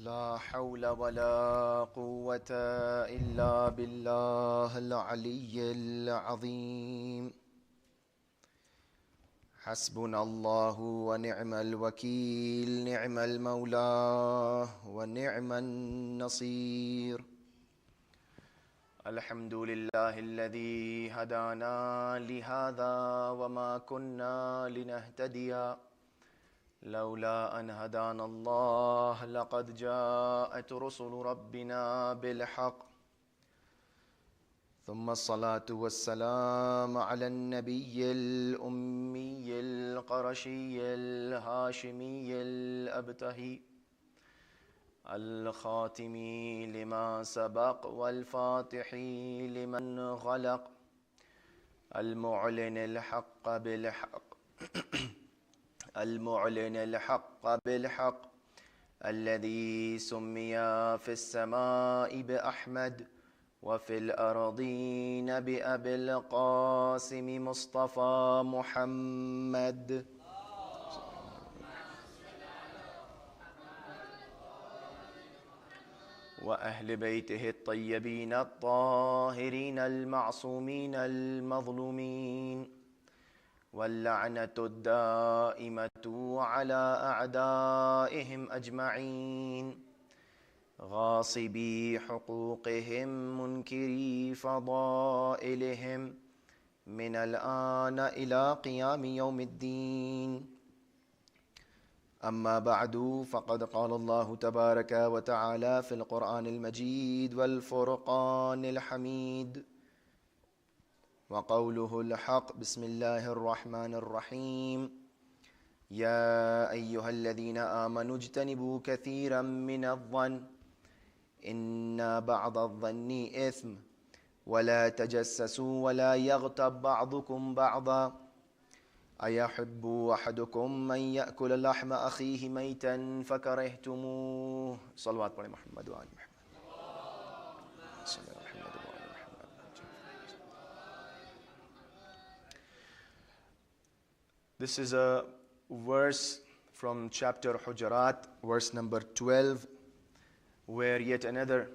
لا حول ولا قوة إلا بالله العلي العظيم. حسبنا الله ونعم الوكيل، نعم المولى ونعم النصير. الحمد لله الذي هدانا لهذا وما كنا لنهتدي لولا أن هدانا الله لقد جاءت رسل ربنا بالحق. ثم الصلاة والسلام على النبي الأمي القرشي الهاشمي الأبتهي الخاتم لما سبق والفاتح لمن غلق المعلن الحق بالحق المعلن الحق بالحق الذي سمي في السماء بأحمد وفي الأرضين بأبي القاسم مصطفى محمد وأهل بيته الطيبين الطاهرين المعصومين المظلومين، واللعنة الدائمة على أعدائهم أجمعين، غاصبي حقوقهم منكري فضائلهم من الآن إلى قيام يوم الدين. أما بعد، فقد قال الله تبارك وتعالى في القرآن المجيد والفرقان الحميد وقوله الحق: بسم الله الرحمن الرحيم. يا أيها الذين آمنوا اجتنبوا كثيرا من الظن إن بعض الظن إثم ولا تجسسوا ولا يغتب بعضكم بعضا أيحب أحدكم من يأكل لحم أخيه ميتا فكرهتموه. صلوات على محمد وآل محمد. This is a verse from chapter Hujurat, verse number 12, where yet another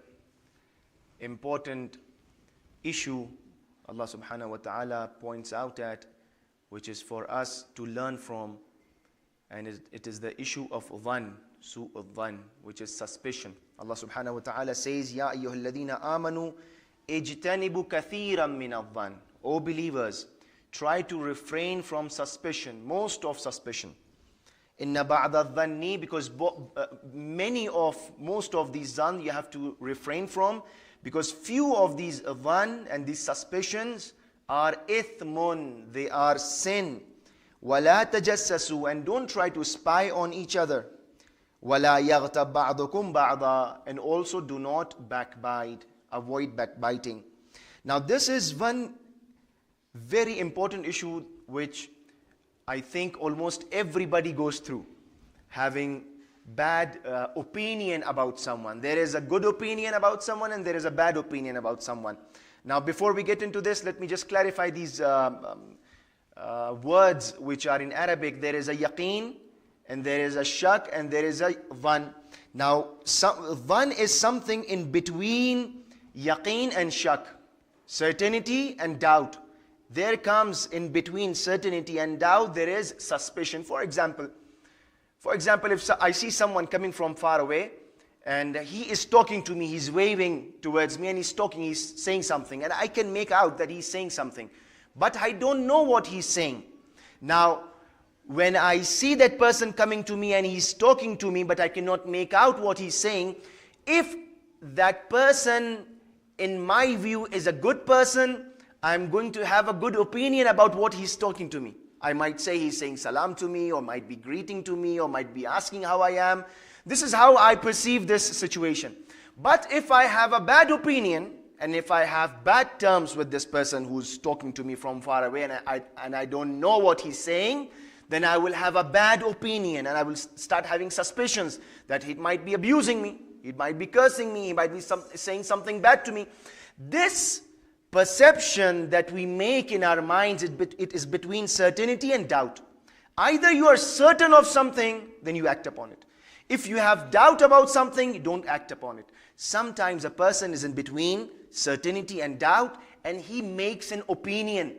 important issue Allah subhanahu wa ta'ala points out at, which is for us to learn from, and it is the issue of dhan, su'ud dhan, which is suspicion. Allah subhanahu wa ta'ala says, Ya ayyuhalladhina amanu ijtanibu kathiran min adh-dhan. O believers, try to refrain from suspicion, most of suspicion. Inna ba'da dhanni, because most of these dhan you have to refrain from, because few of these dhan and these suspicions are ithmun, they are sin. Wala tajassasu, and don't try to spy on each other. Wala yaghtab ba'dukum ba'da, and also do not backbite, avoid backbiting. Now this is one very important issue which I think almost everybody goes through, having bad opinion about someone. There is a good opinion about someone and there is a bad opinion about someone. Now before we get into this, let me just clarify these words which are in Arabic. There is a yaqeen and there is a shak and there is a dhan. Now dhan is something in between yaqeen and shak, certainty and doubt. There comes in between certainty and doubt, there is suspicion. For example, if I see someone coming from far away and he is talking to me, he's waving towards me and he's saying something, and I can make out that he's saying something, but I don't know what he's saying. Now, when I see that person coming to me and he's talking to me, but I cannot make out what he's saying, if that person, in my view, is a good person, I'm going to have a good opinion about what he's talking to me. I might say he's saying salam to me, or might be greeting to me, or might be asking how I am. This is how I perceive this situation. But if I have a bad opinion, and if I have bad terms with this person who's talking to me from far away, and I don't know what he's saying, then I will have a bad opinion, and I will start having suspicions that he might be abusing me, he might be cursing me, he might be saying something bad to me. This perception that we make in our minds, it is between certainty and doubt. Either you are certain of something, then you act upon it. If you have doubt about something, don't act upon it. Sometimes a person is in between certainty and doubt, and he makes an opinion.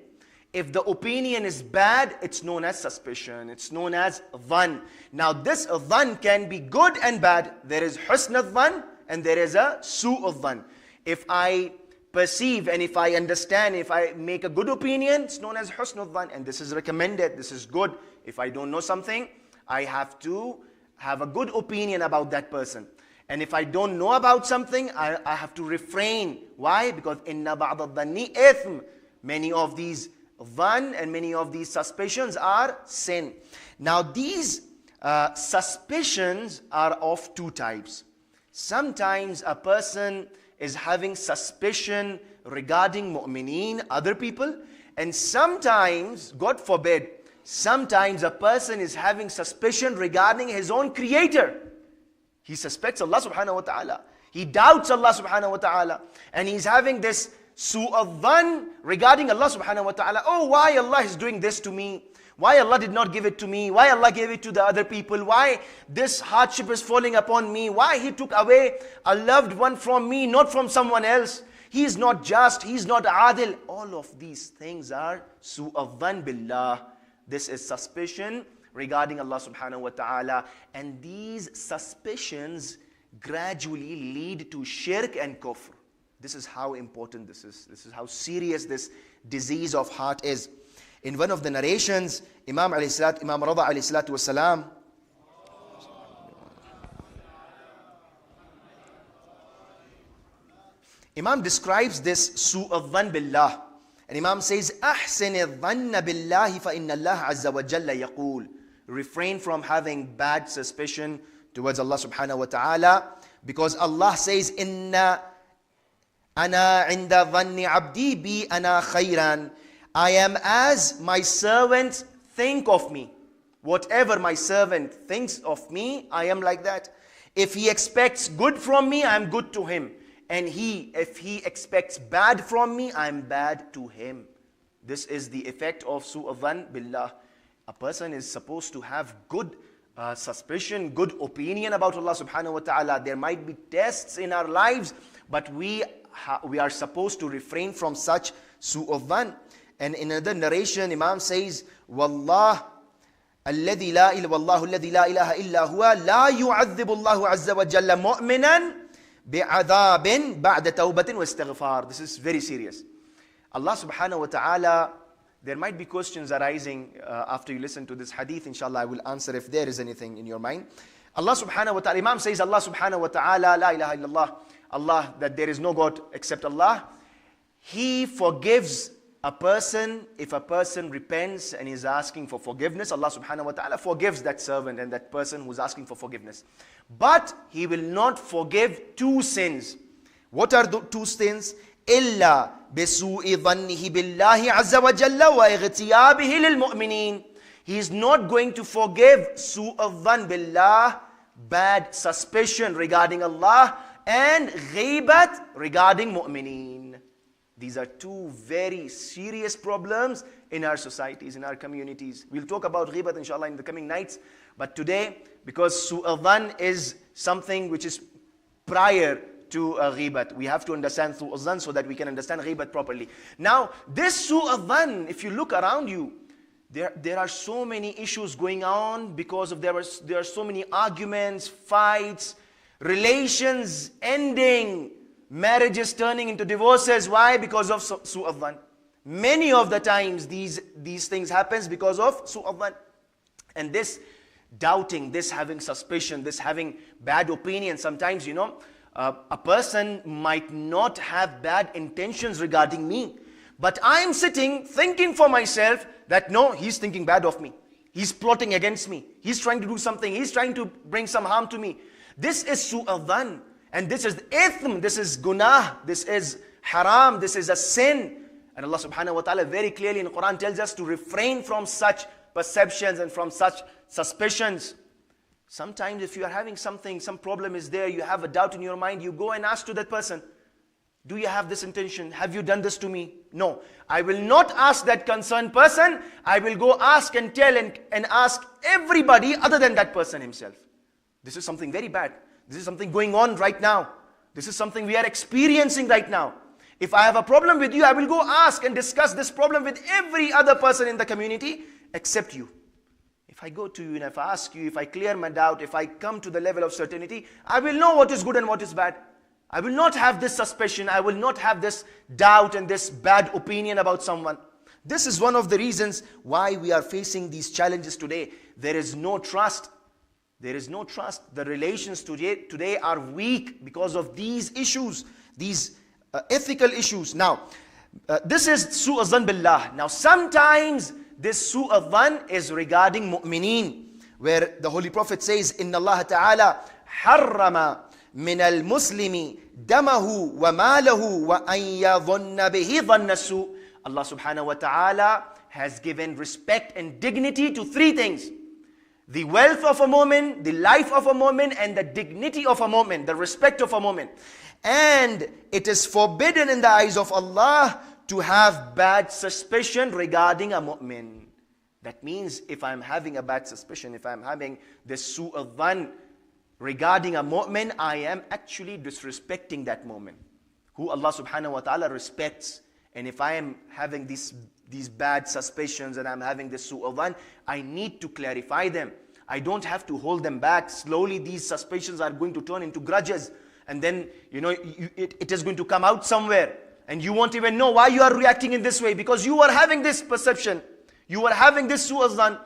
If the opinion is bad, it's known as suspicion. It's known as dhann. Now this dhann can be good and bad. There is husn al-dhann and there is a su' al-dhann. If I perceive and if I understand, if I make a good opinion, it's known as husn al-dhann, and this is recommended, this is good. If I don't know something, I have to have a good opinion about that person. And if I don't know about something, I have to refrain. Why? Because inna ba'd al-dhanni ithm. Many of these dhann and many of these suspicions are sin. Now these suspicions are of two types. Sometimes a person is having suspicion regarding mu'mineen, other people, and sometimes, God forbid, sometimes a person is having suspicion regarding his own creator. He suspects Allah subhanahu wa ta'ala. He doubts Allah subhanahu wa ta'ala. And he's having this su'a dhann regarding Allah subhanahu wa ta'ala. Oh, why Allah is doing this to me? Why Allah did not give it to me? Why Allah gave it to the other people? Why this hardship is falling upon me? Why He took away a loved one from me, not from someone else? He is not just, He is not adil. All of these things are su'a dhann billah. This is suspicion regarding Allah subhanahu wa ta'ala. And these suspicions gradually lead to shirk and kufr. This is how important this is. This is how serious this disease of heart is. In one of the narrations, Imam Rada alayhi salatu wasalam, Imam describes this su'a dhann billah. And Imam says, أحسن الظن بالله فإن الله عز وجل يقول. Refrain from having bad suspicion towards Allah subhanahu wa ta'ala, because Allah says, Inna ana inda dhanni abdi bi ana khayran. I am as my servants think of me. Whatever my servant thinks of me, I am like that. If he expects good from me, I am good to him. And if he expects bad from me, I am bad to him. This is the effect of su'a dhann billah. A person is supposed to have good suspicion, good opinion about Allah subhanahu wa ta'ala. There might be tests in our lives, but we are supposed to refrain from such su'a dhann. And in another narration, Imam says, Wallah alladhi la ilaha illa huwa la yu'adhibu Allahu azza wa jalla mu'minan bi'adhabin ba'da tawbatin wa istighfar. This is very serious. Allah subhanahu wa ta'ala, there might be questions arising after you listen to this hadith. Inshallah, I will answer if there is anything in your mind. Allah subhanahu wa ta'ala, Imam says, Allah subhanahu wa ta'ala, la ilaha illallah, Allah, that there is no God except Allah. He forgives a person. If a person repents and is asking for forgiveness, Allah subhanahu wa ta'ala forgives that servant and that person who is asking for forgiveness. But He will not forgive two sins. What are the two sins? إِلَّا بِسُوءِ ظَنِّهِ بِاللَّهِ عَزَّ وَجَلَّ وَإِغْتِيَابِهِ لِلْمُؤْمِنِينَ. He is not going to forgive su'a dhann billah, bad suspicion regarding Allah, and ghibat regarding mu'mineen. These are two very serious problems in our societies, in our communities. We'll talk about ghibat inshallah in the coming nights. But today, because su'a dhann is something which is prior to ghibat, we have to understand su'a dhann so that we can understand ghibat properly. Now, this su'a dhann, if you look around you, there are so many issues going on because of there are so many arguments, fights, relations ending, marriages turning into divorces. Why? Because of su'a dhann. Many of the times these things happens because of su'a dhann. And this doubting, this having suspicion, this having bad opinion, sometimes, a person might not have bad intentions regarding me, but I'm sitting thinking for myself that no, he's thinking bad of me. He's plotting against me. He's trying to do something. He's trying to bring some harm to me. This is su'a dhann. And this is ithm, this is gunah, this is haram, this is a sin. And Allah subhanahu wa ta'ala very clearly in the Quran tells us to refrain from such perceptions and from such suspicions. Sometimes if you are having something, some problem is there, you have a doubt in your mind, you go and ask to that person, do you have this intention? Have you done this to me? No. I will not ask that concerned person. I will go ask and tell and ask everybody other than that person himself. This is something very bad. This is something going on right now. This is something we are experiencing right now. If I have a problem with you, I will go ask and discuss this problem with every other person in the community except you. If I go to you and if I ask you, if I clear my doubt, if I come to the level of certainty, I will know what is good and what is bad. I will not have this suspicion. I will not have this doubt and this bad opinion about someone. This is one of the reasons why we are facing these challenges today. There is no trust. There is no trust. The relations today are weak because of these issues, these ethical issues. Now, this is su'u dhan billah. Now, sometimes this su'u dhan is regarding mu'mineen, where the Holy Prophet says, Inna Allah Ta'ala harrama min al-muslimi damahu wa malahu wa an yadhunna bihi dhanna su'. Allah Subhanahu wa Ta'ala has given respect and dignity to three things. The wealth of a moment, the life of a moment, and the dignity of a moment, the respect of a moment. And it is forbidden in the eyes of Allah to have bad suspicion regarding a mu'min. That means if I'm having a bad suspicion, if I'm having this su'u dhan regarding a mu'min, I am actually disrespecting that mu'min, who Allah Subhanahu wa Ta'ala respects. And if I am having these bad suspicions and I'm having this su'u dhan, I need to clarify them. I don't have to hold them back. Slowly these suspicions are going to turn into grudges. And then, it is going to come out somewhere. And you won't even know why you are reacting in this way. Because you are having this perception. You are having this su'u dhan.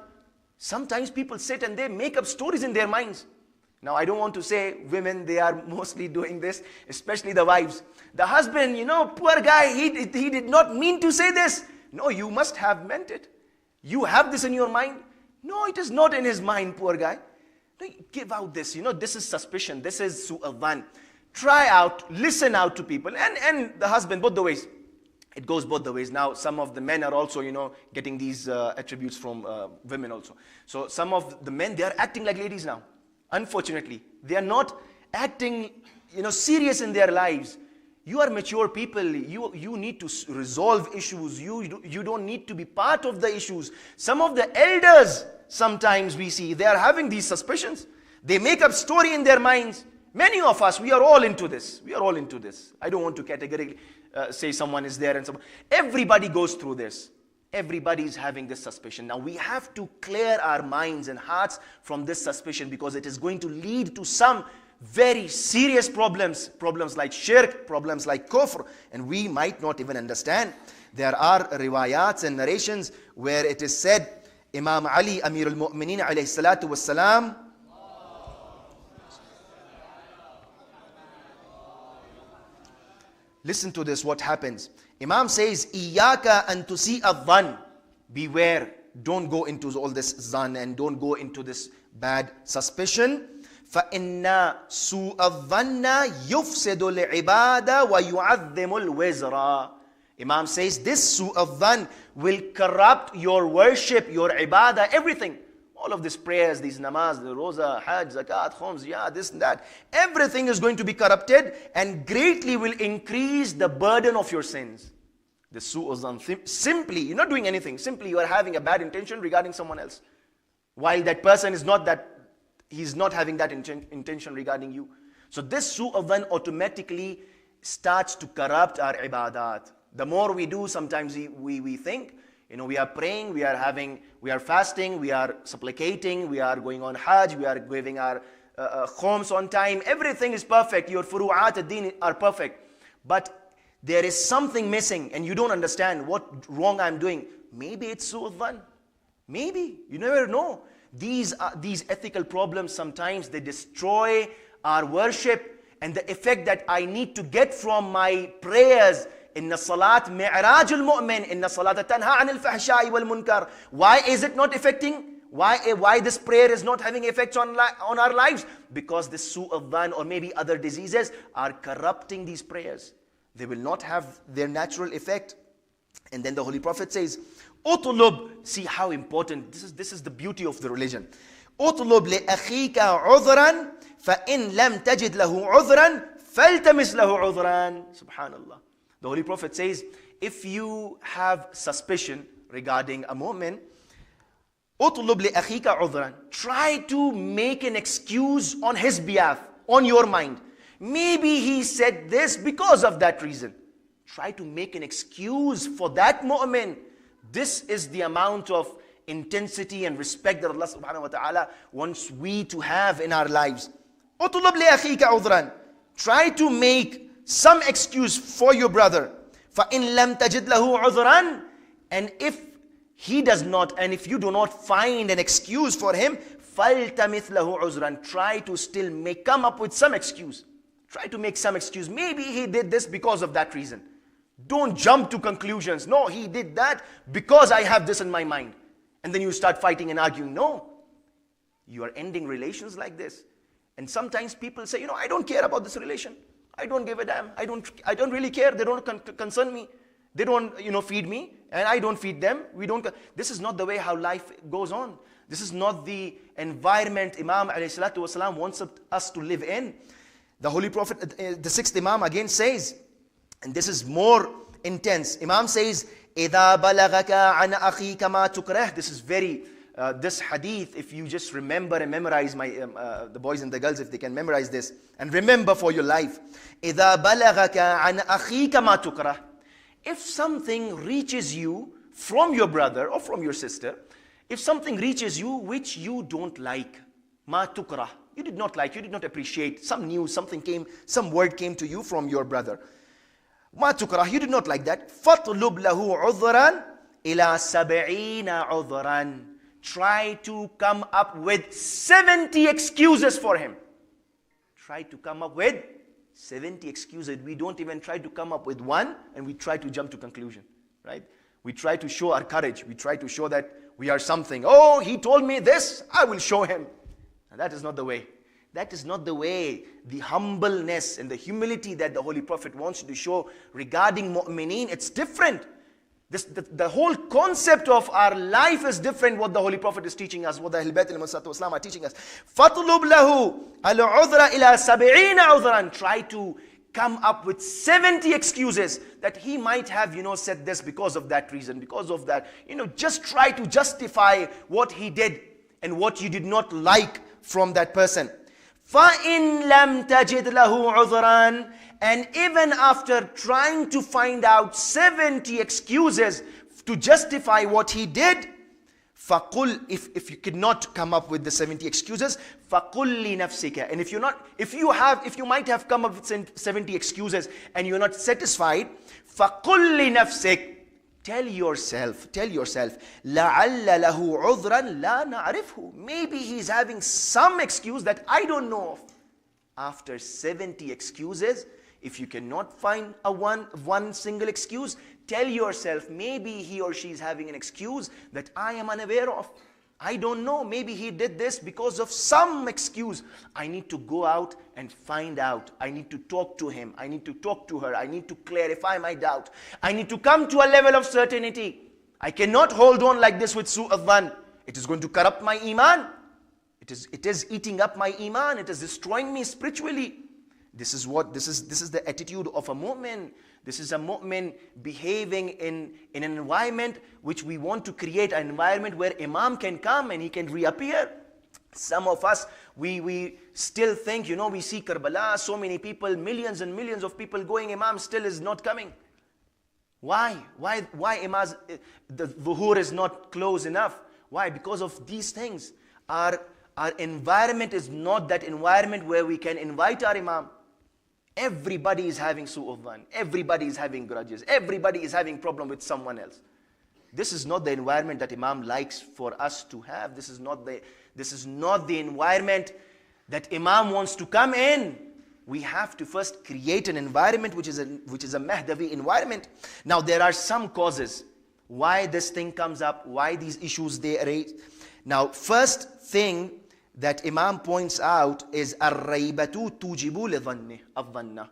Sometimes people sit and they make up stories in their minds. Now, I don't want to say women, they are mostly doing this, especially the wives. The husband, poor guy, he did not mean to say this. No, you must have meant it. You have this in your mind. No, it is not in his mind, poor guy. No, give out this. This is suspicion. This is su'u dhan. Try out, listen out to people. And the husband, both the ways. It goes both the ways. Now, some of the men are also, getting these attributes from women also. So, some of the men, they are acting like ladies now. Unfortunately, they are not acting, serious in their lives. You are mature people. You need to resolve issues. You don't need to be part of the issues. Some of the elders, sometimes we see, they are having these suspicions. They make up story in their minds. Many of us, we are all into this. We are all into this. I don't want to categorically say someone is there and someone. Everybody goes through this. Everybody is having this suspicion. Now we have to clear our minds and hearts from this suspicion, because it is going to lead to some very serious problems. Problems like shirk, problems like kufr, and we might not even understand. There are riwayats and narrations where it is said, Imam Ali, Amir al-Mu'mineen alayhi salatu wassalam, listen to this, what happens. Imam says, Iyaka an tusi'a dhan. Beware, don't go into all this dhan and don't go into this bad suspicion. فَإِنَّ سُوءَ الظَّنَّ يُفْسِدُ الْعِبَادَ وَيُعَذِّمُ الْوِزْرَ. Imam says, this su'u dhan will corrupt your worship, your ibadah, everything. All of these prayers, these namaz, the roza, hajj, zakat, khums, this and that. Everything is going to be corrupted and greatly will increase the burden of your sins. The su'u dhan, simply, you're not doing anything. Simply, you are having a bad intention regarding someone else. While that person is not he's not having that intention regarding you. So this su'u dhan automatically starts to corrupt our ibadat. The more we do, sometimes we think, we are praying, we are fasting, we are supplicating, we are going on hajj, we are giving our khums on time. Everything is perfect. Your furu'at ad-din are perfect. But there is something missing and you don't understand what wrong I'm doing. Maybe it's su'u dhan. Maybe. You never know. These ethical problems, sometimes they destroy our worship, and the effect that I need to get from my prayers. Inna salat mi'rajul mu'min, inna salata tanha anil fahsha'i wal munkar. Why is it not affecting? Why this prayer is not having effects on our lives? Because this su'u dhan or maybe other diseases are corrupting these prayers. They will not have their natural effect. And then the Holy Prophet says, Utulub, see how important, this is the beauty of the religion. Utulub li akhika udhran, fa in lam tajid lahu udhran, faltamis lahu udhran. Subhanallah. The Holy Prophet says, if you have suspicion regarding a mu'min, اطلب لأخيك عذرا. Try to make an excuse on his behalf, on your mind. Maybe he said this because of that reason. Try to make an excuse for that mu'min. This is the amount of intensity and respect that Allah subhanahu wa ta'ala wants we to have in our lives. اطلب لأخيك عذرا. Try to make some excuse for your brother. فإن لم تجد له عذرا. And if he does not, and if you do not find an excuse for him, فَلْتَمِثْ لَهُ عُذْرًا. Try to still come up with some excuse. Try to make some excuse. Maybe he did this because of that reason. Don't jump to conclusions. No, he did that because I have this in my mind. And then you start fighting and arguing. No. You are ending relations like this. And sometimes people say, I don't care about this relation. I don't give a damn. I don't really care. They don't concern me. They don't, feed me, and I don't feed them. This is not the way how life goes on. This is not the environment Imam ﷺ wants us to live in. The Holy Prophet, the sixth Imam again says, and this is more intense. Imam says, إِذَا بَلَغَكَ عَنْ أَخِيكَ مَا تُكْرَهُ. This is very, this hadith, if you just remember and memorize, the boys and the girls, if they can memorize this, and remember for your life. إِذَا بَلَغَكَ عَنْ أَخِيكَ مَا تُكْرَهُ. If something reaches you from your brother or from your sister, if something reaches you which you don't like, ma tukrah, you did not like, you did not appreciate, some news, something came, some word came to you from your brother, ma tukrah, you did not like that, فَطْلُبْ لَهُ عُذْرًا إِلَى سَبْعِينَ عُذْرًا. Try to come up with 70 excuses for him. Try to come up with 70 excuses. We don't even try to come up with one, and we try to jump to conclusion, right? We try to show our courage. We try to show that we are something. Oh, he told me this, I will show him. And that is not the way. That is not the way. The humbleness and the humility that the Holy Prophet wants you to show regarding mu'mineen, it's different. The whole concept of our life is different. What the Holy Prophet is teaching us, what the Ahl Bayt al-Islam are teaching us. فَطْلُبْ لَهُ الْعُذْرَ إِلَى سَبْعِينَ عُذْرًا. Try to come up with 70 excuses that he might have, said this because of that reason, because of that. Just try to justify what he did and what you did not like from that person. فَإِن لَمْ تَجِدْ لَهُ عُذْرًا. And even after trying to find out 70 excuses to justify what he did, فَقُلْ, if you cannot come up with the 70 excuses, فَقُلْ لِنَفْسِكَ. And if you might have come up with 70 excuses and you're not satisfied, فَقُلْ لِنَفْسِكَ. Tell yourself, لَعَلَّ لَهُ عُذْرًا لَا نَعْرِفْهُ. Maybe he's having some excuse that I don't know of. After 70 excuses, if you cannot find one single excuse, tell yourself, maybe he or she is having an excuse that I am unaware of. I don't know. Maybe he did this because of some excuse. I need to go out and find out. I need to talk to him. I need to talk to her. I need to clarify my doubt. I need to come to a level of certainty. I cannot hold on like this with su'adh dhan. It is going to corrupt my iman. It is eating up my iman. It is destroying me spiritually. This is the attitude of a mu'min. This is a mu'min behaving in an environment which we want to create, an environment where Imam can come and he can reappear. Some of us, we still think, we see Karbala, so many people, millions and millions of people going, Imam still is not coming. Why? Why Imam's, the Dhuhr is not close enough? Why? Because of these things. Our environment is not that environment where we can invite our Imam. Everybody is having su'udh dhan. Everybody is having grudges. Everybody is having problem with someone else. This is not the environment that Imam likes for us to have. This is not the environment that Imam wants to come in. We have to first create an environment which is a Mahdavi environment. Now there are some causes why this thing comes up, why these issues they arise. Now first thing that Imam points out is ar-raybatu tujibu li-dhanna.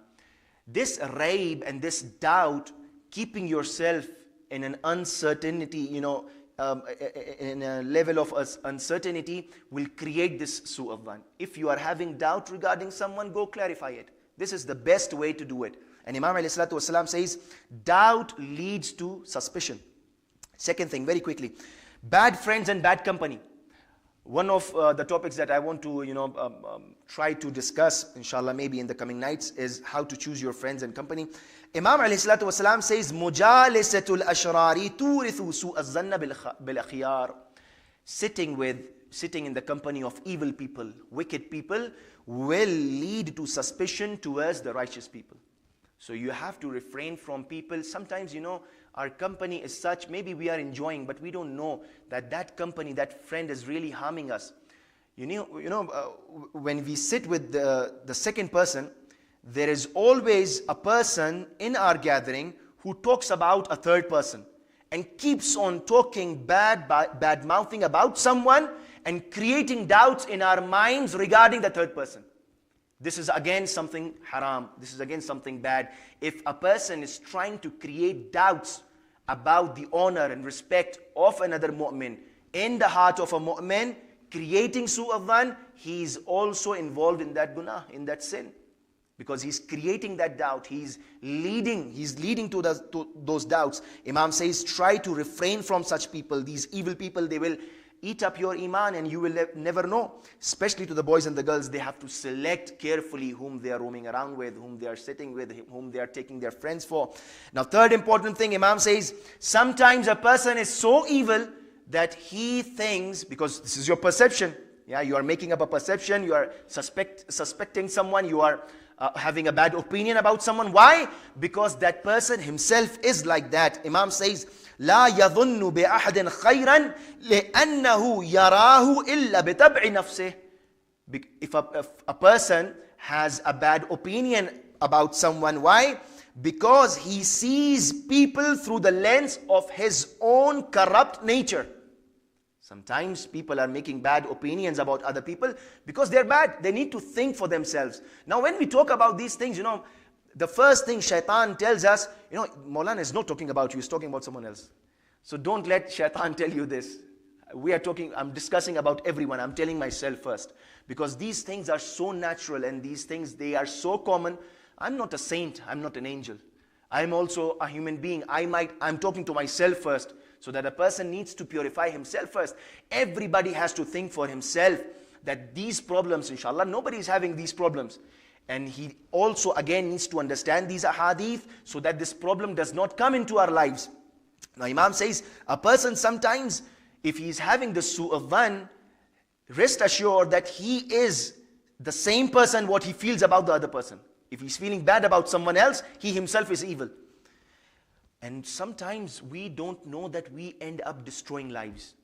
This rayb and this doubt, keeping yourself in an uncertainty, in a level of uncertainty, will create this su'adh dhan. If you are having doubt regarding someone, go clarify it. This is the best way to do it. And Imam alayhi salatu wasalam says, doubt leads to suspicion. Second thing, very quickly, Bad friends and bad company. One of the topics that I want to, try to discuss, inshallah, maybe in the coming nights, is how to choose your friends and company. Imam alayhi salatu wasalam says, "Mujalisatul ashrari turithu su'az zanna bil akhyar." Sitting in the company of evil people, wicked people, will lead to suspicion towards the righteous people. So you have to refrain from people. Sometimes, our company is such, maybe we are enjoying, but we don't know that that company, that friend is really harming us. When we sit with the second person, there is always a person in our gathering who talks about a third person and keeps on talking bad mouthing about someone and creating doubts in our minds regarding the third person. This is again something haram. This is again something bad. If a person is trying to create doubts about the honor and respect of another mu'min in the heart of a mu'min, creating su'adh dhan, he is also involved in that guna, in that sin. Because he's creating that doubt. He's leading to those doubts. Imam says, try to refrain from such people. These evil people, they will eat up your iman and you will never know. Especially to the boys and the girls, they have to select carefully whom they are roaming around with, whom they are sitting with, whom they are taking their friends for. Now, third important thing, Imam says, sometimes a person is so evil that he thinks, because this is your perception, you are making up a perception, you are suspecting someone, you are having a bad opinion about someone. Why? Because that person himself is like that. Imam says, لا يظن بأحد خيرا لأنه يراه إلا بطبع نفسه. If a person has a bad opinion about someone, why? Because he sees people through the lens of his own corrupt nature. Sometimes people are making bad opinions about other people because they're bad. They need to think for themselves. Now when we talk about these things, the first thing shaitan tells us, Maulana is not talking about you, he's talking about someone else. So don't let shaitan tell you this. I'm discussing about everyone. I'm telling myself first. Because these things are so natural and these things, they are so common. I'm not a saint. I'm not an angel. I'm also a human being. I'm talking to myself first. So that a person needs to purify himself first. Everybody has to think for himself that these problems, inshallah, nobody is having these problems. And he also again needs to understand these ahadith so that this problem does not come into our lives. Now Imam says, a person sometimes, if he is having the su'adh dhan, rest assured that he is the same person what he feels about the other person. If he's feeling bad about someone else, he himself is evil. And sometimes we don't know that we end up destroying lives.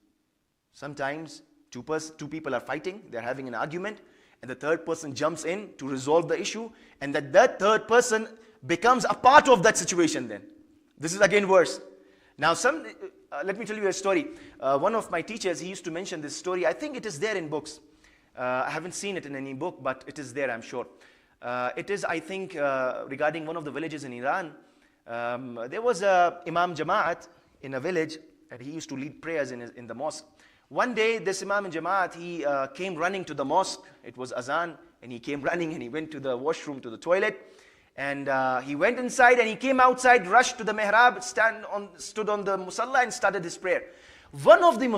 Sometimes two people are fighting, they're having an argument, and the third person jumps in to resolve the issue, and that third person becomes a part of that situation then. This is again worse. Now let me tell you a story. One of my teachers, he used to mention this story. I think it is there in books. I haven't seen it in any book, but it is there, I'm sure. It is, I think, regarding one of the villages in Iran. There was a Imam Jama'at in a village, and he used to lead prayers in the mosque. One day, this Imam in Jama'at, he came running to the mosque. It was azan, and he came running, and he went to the washroom, to the toilet. And he went inside, and he came outside, rushed to the mihrab, stood on the musalla, and started his prayer. One of the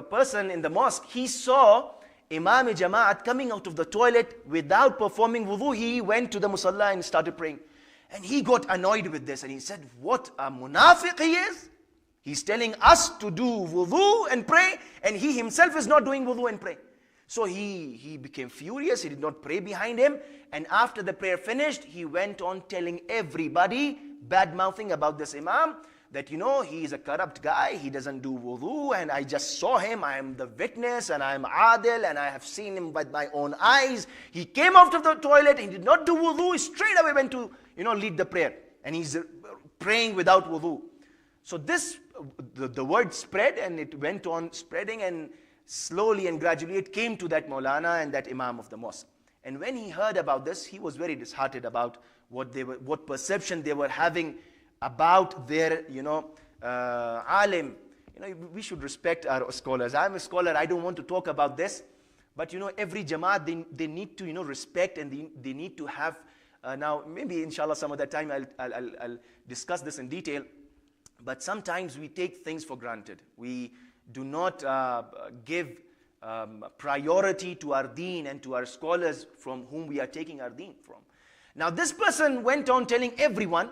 person in the mosque, he saw Imam Jama'at coming out of the toilet without performing wudu. He went to the musalla and started praying. And he got annoyed with this and he said, what a munafiq he is. He's telling us to do wudu and pray, and he himself is not doing wudu and pray. So he became furious. He did not pray behind him. And after the prayer finished, he went on telling everybody, bad-mouthing about this Imam, that he is a corrupt guy, he doesn't do wudu, and I just saw him, I am the witness, and I am adil, and I have seen him with my own eyes. He came out of the toilet, he did not do wudu, he straight away went to lead the prayer, and he's praying without wudu. So the word spread, and it went on spreading, and slowly and gradually it came to that Maulana and that Imam of the mosque. And when he heard about this, he was very disheartened about what perception they were having about their, alim. We should respect our scholars. I'm a scholar, I don't want to talk about this. But, every Jamaat, they need to, respect, and they need to have, now, maybe inshallah some other time I'll discuss this in detail. But sometimes we take things for granted. We do not give priority to our deen and to our scholars from whom we are taking our deen from. Now this person went on telling everyone,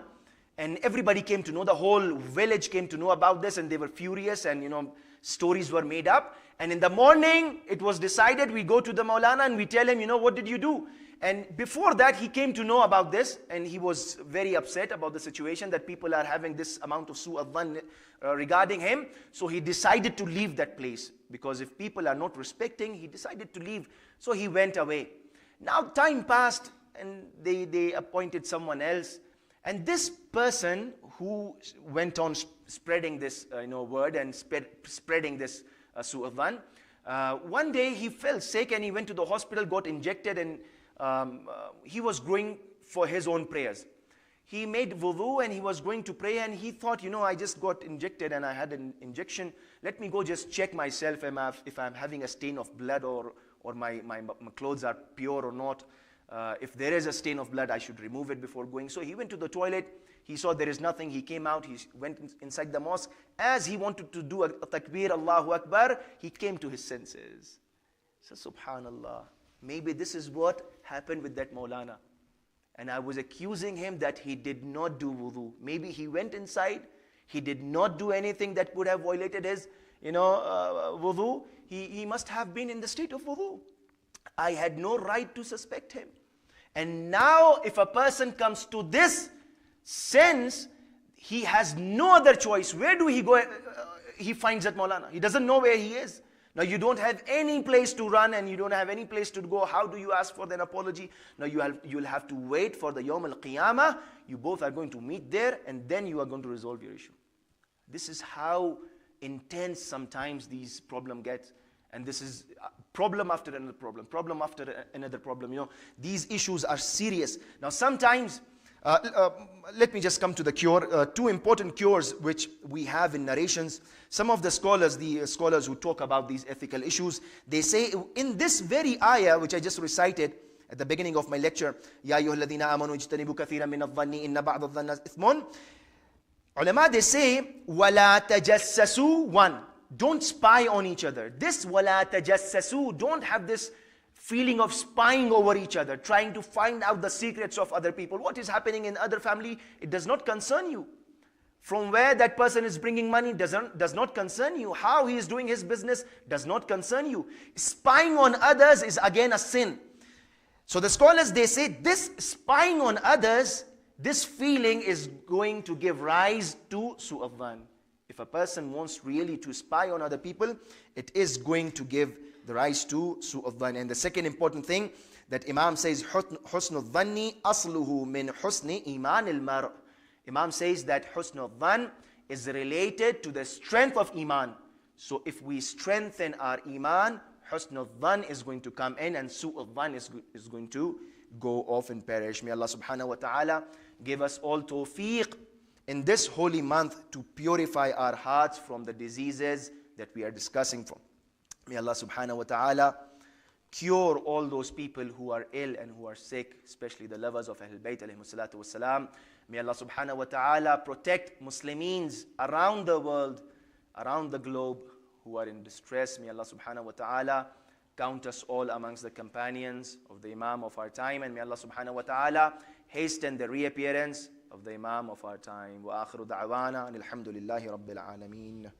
and everybody came to know, the whole village came to know about this, and they were furious, and stories were made up. And in the morning, it was decided we go to the Maulana and we tell him, what did you do? And before that, he came to know about this, and he was very upset about the situation that people are having this amount of su'ad dhann regarding him. So he decided to leave that place, because if people are not respecting, he decided to leave. So he went away. Now time passed, and they appointed someone else. And this person who went on spreading this word and spreading this su'ad dhann, one day he fell sick and he went to the hospital, got injected, and he was going for his own prayers. He made wudu and he was going to pray, and he thought, I just got injected and I had an injection. Let me go just check myself if I'm having a stain of blood, or my clothes are pure or not. If there is a stain of blood, I should remove it before going. So he went to the toilet. He saw there is nothing. He came out. He went inside the mosque. As he wanted to do a takbir, Allahu Akbar, he came to his senses. So subhanallah, maybe this is what happened with that Maulana. And I was accusing him that he did not do wudu. Maybe he went inside. He did not do anything that could have violated his wudu. He must have been in the state of wudu. I had no right to suspect him. And now if a person comes to this sense, he has no other choice. Where do he go? He finds that Maulana. He doesn't know where he is. Now you don't have any place to run, and you don't have any place to go. How do you ask for an apology? Now you'll have to wait for the Yawm al-Qiyamah. You both are going to meet there, and then you are going to resolve your issue. This is how intense sometimes these problems get. And this is problem after another problem after another problem. These issues are serious. Now sometimes, let me just come to the cure. Two important cures which we have in narrations. Some of the scholars who talk about these ethical issues, they say in this very ayah which I just recited at the beginning of my lecture, Ya ayyuhalladhina amanu ijtanibu kathiran min adh-dhanni inna ba'da adh-dhanni ithmun. Ulama, they say, wala tajassasu, one. Don't spy on each other. This wala tajassasu, don't have this feeling of spying over each other, trying to find out the secrets of other people. What is happening in other family, it does not concern you. From where that person is bringing money does not concern you. How he is doing his business does not concern you. Spying on others is again a sin. So the scholars, they say this spying on others, this feeling is going to give rise to su'ad dhann. If a person wants really to spy on other people, it is going to give the rise to su'ad dhann. And the second important thing that Imam says, husnul dhanni asluhu min husni iman al-mar. Imam says that husnul dhann is related to the strength of iman. So if we strengthen our iman, husnul dhann is going to come in, and su'ad dhann is going to go off and perish. May Allah subhanahu wa ta'ala give us all tawfiq in this holy month to purify our hearts from the diseases that we are discussing from. May Allah subhanahu wa ta'ala cure all those people who are ill and who are sick, especially the lovers of Ahlul Bayt alayhimu salatu wassalam. May Allah subhanahu wa ta'ala protect Muslims around the world, around the globe, who are in distress. May Allah subhanahu wa ta'ala count us all amongst the companions of the Imam of our time, and may Allah subhanahu wa ta'ala hasten the reappearance of the Imam of our time. Wa akhiru da'wana alhamdulillahi rabbil alameen.